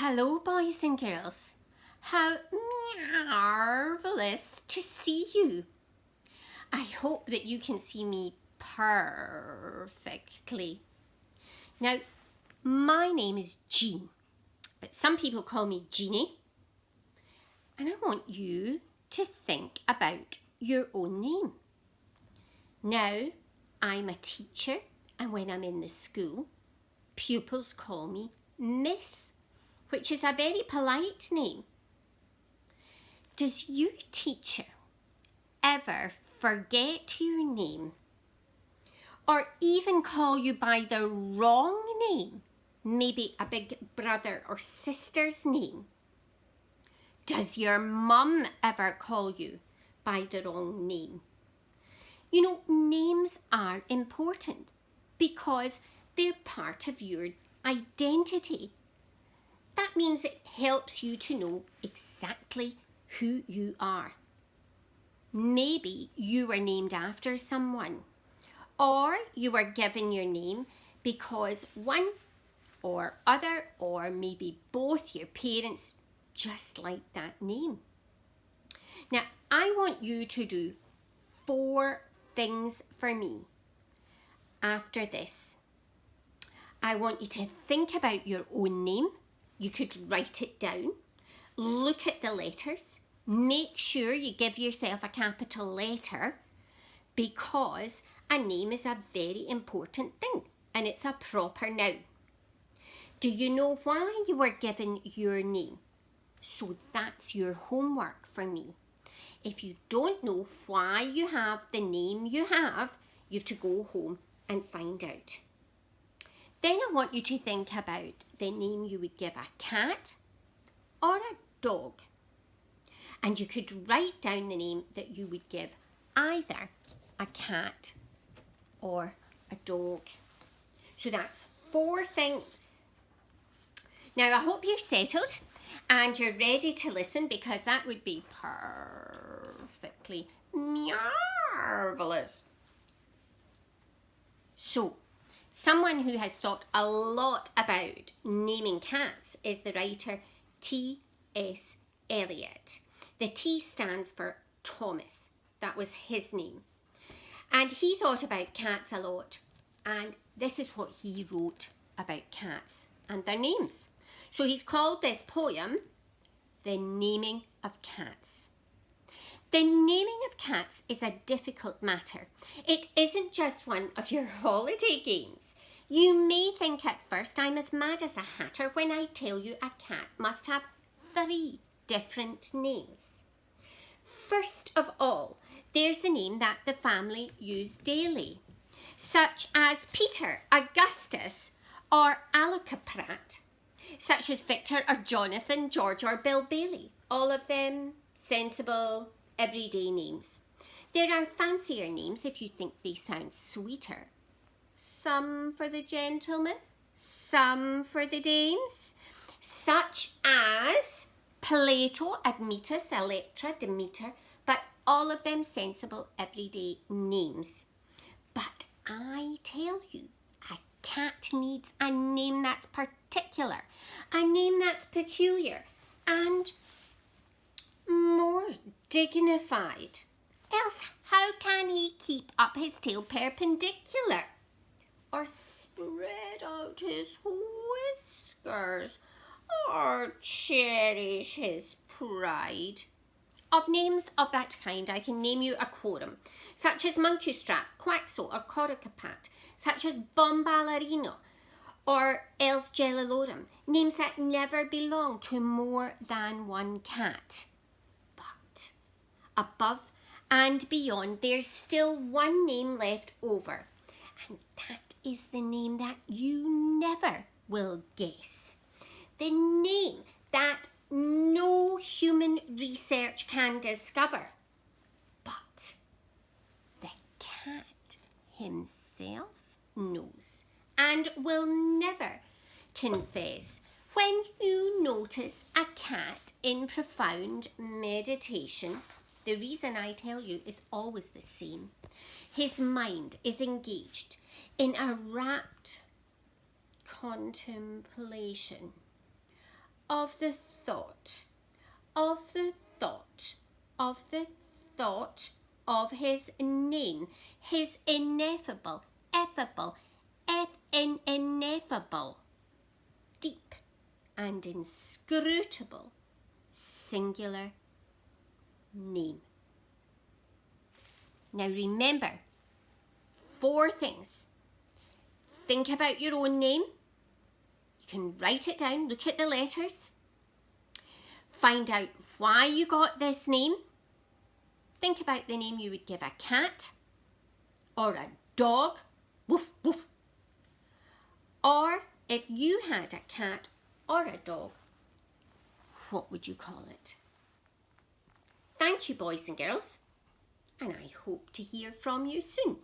Hello, boys and girls. How marvellous to see you. I hope that you can see me perfectly. Now, my name is Jean, but some people call me Jeannie. And I want you to think about your own name. Now, I'm a teacher, and when I'm in the school, pupils call me Miss, which is a very polite name. Does your teacher ever forget your name or even call you by the wrong name, maybe a big brother or sister's name? Does your mum ever call you by the wrong name? You know, names are important because they're part of your identity. That means it helps you to know exactly who you are. Maybe you were named after someone, or you were given your name because one or other, or maybe both your parents just like that name. Now, I want you to do 4 things for me after this. I want you to think about your own name. You could write it down, look at the letters, make sure you give yourself a capital letter because a name is a very important thing and it's a proper noun. Do you know why you were given your name? So that's your homework for me. If you don't know why you have the name you have to go home and find out. Then I want you to think about the name you would give a cat or a dog. And you could write down the name that you would give either a cat or a dog. So that's 4 things. Now I hope you're settled and you're ready to listen because that would be perfectly marvellous. So, someone who has thought a lot about naming cats is the writer T.S. Elliot. The T stands for Thomas. That was his name. And he thought about cats a lot. And this is what he wrote about cats and their names. So he's called this poem, The Naming of Cats. The naming of cats is a difficult matter. It isn't just one of your holiday games. You may think at first I'm as mad as a hatter when I tell you a cat must have 3 different names. First of all, there's the name that the family use daily, such as Peter, Augustus, or Alocaprat, such as Victor or Jonathan, George or Bill Bailey. All of them sensible, everyday names. There are fancier names if you think they sound sweeter. Some for the gentlemen, some for the dames, such as Plato, Admetus, Electra, Demeter, but all of them sensible everyday names. But I tell you, a cat needs a name that's particular, a name that's peculiar, and more dignified. Else, how can he keep up his tail perpendicular? Or spread out his whiskers? Or cherish his pride? Of names of that kind, I can name you a quorum, such as Monkey Strap, Quaxo, or Coricapat, such as Bomballarino, or else Gellilorum, names that never belong to more than one cat. But above and beyond, there's still one name left over, and that is the name that you never will guess. The name that no human research can discover. But the cat himself knows and will never confess when you notice a cat in profound meditation. The reason I tell you is always the same. His mind is engaged in a rapt contemplation of the thought, of the thought, of the thought of his name, his ineffable, effable, ineffable, deep and inscrutable, singular name. Now remember, 4 things. Think about your own name. You can write it down, look at the letters. Find out why you got this name. Think about the name you would give a cat or a dog. Woof, woof. Or if you had a cat or a dog, what would you call it? Thank you, boys and girls, and I hope to hear from you soon.